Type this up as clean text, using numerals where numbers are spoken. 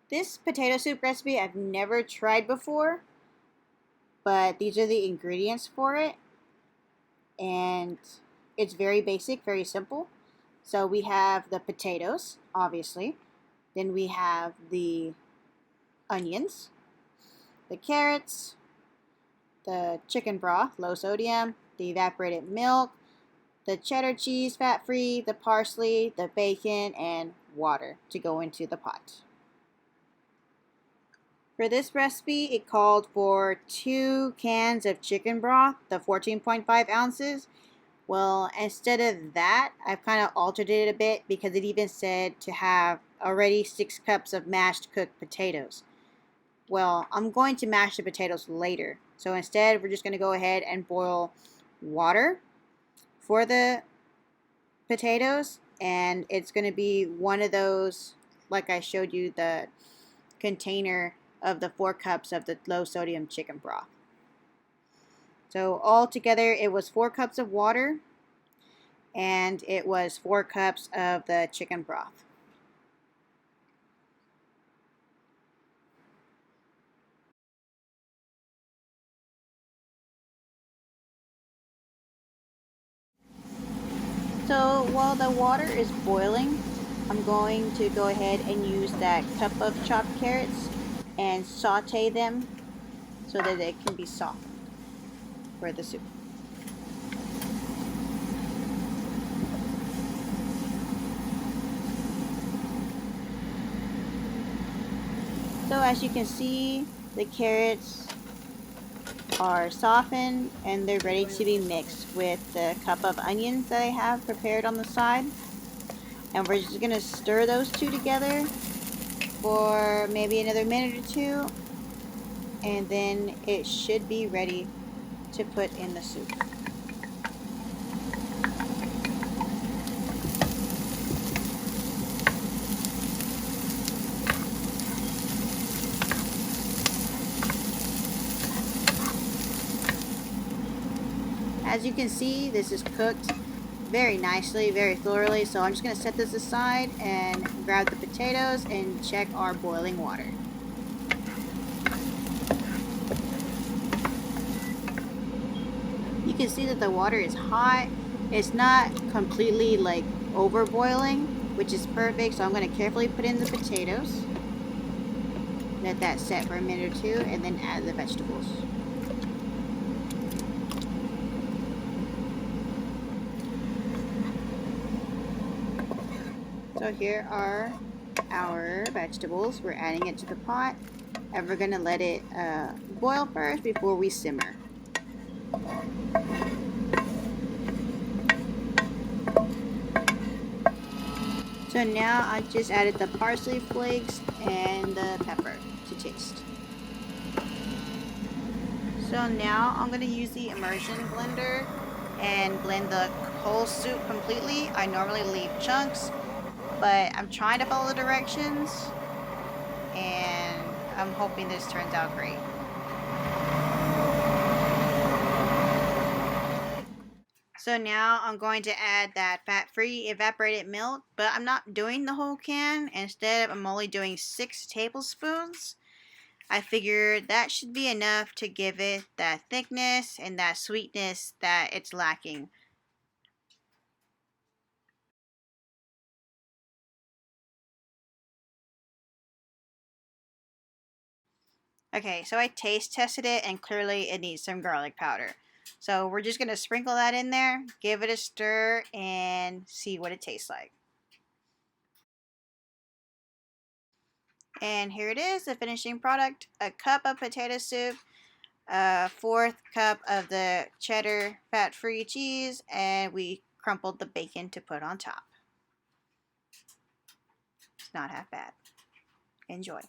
This potato soup recipe I've never tried before, but these are the ingredients for it, and it's very basic, very simple. So we have the potatoes, obviously. Then we have the onions, the carrots, the chicken broth, low sodium, the evaporated milk, the cheddar cheese, fat-free, the parsley, the bacon, and water to go into the pot. For this recipe, it called for 2 cans of chicken broth, the 14.5 ounces. Well, instead of that, I've kind of altered it a bit because it even said to have already 6 cups of mashed cooked potatoes. Well, I'm going to mash the potatoes later. So instead, we're just going to go ahead and boil water for the potatoes. And it's going to be one of those, like I showed you, the container of the 4 cups of the low sodium chicken broth. So all together it was 4 cups of water and it was 4 cups of the chicken broth. So while the water is boiling, I'm going to go ahead and use that cup of chopped carrots and saute them so that it can be soft for the soup. So as you can see, the carrots are softened and they're ready to be mixed with the cup of onions that I have prepared on the side. And we're just going to stir those two together for maybe another minute or two, and then it should be ready to put in the soup. As you can see, this is cooked very nicely, very thoroughly, so I'm just going to set this aside and grab the potatoes and check our boiling water. You can see that the water is hot. It's not completely like over boiling, which is perfect, so I'm going to carefully put in the potatoes. Let that set for a minute or two and then add the vegetables. So here are our vegetables. We're adding it to the pot and we're going to let it boil first before we simmer. So now I just added the parsley flakes and the pepper to taste. So now I'm going to use the immersion blender and blend the whole soup completely. I normally leave chunks, but I'm trying to follow the directions and I'm hoping this turns out great. So now I'm going to add that fat-free evaporated milk, but I'm not doing the whole can. Instead, I'm only doing 6 tablespoons. I figured that should be enough to give it that thickness and that sweetness that it's lacking. Okay, so I taste tested it and clearly it needs some garlic powder. So we're just going to sprinkle that in there, give it a stir, and see what it tastes like. And here it is, the finishing product. A cup of potato soup, a 4th cup of the cheddar fat-free cheese, and we crumpled the bacon to put on top. It's not half bad. Enjoy.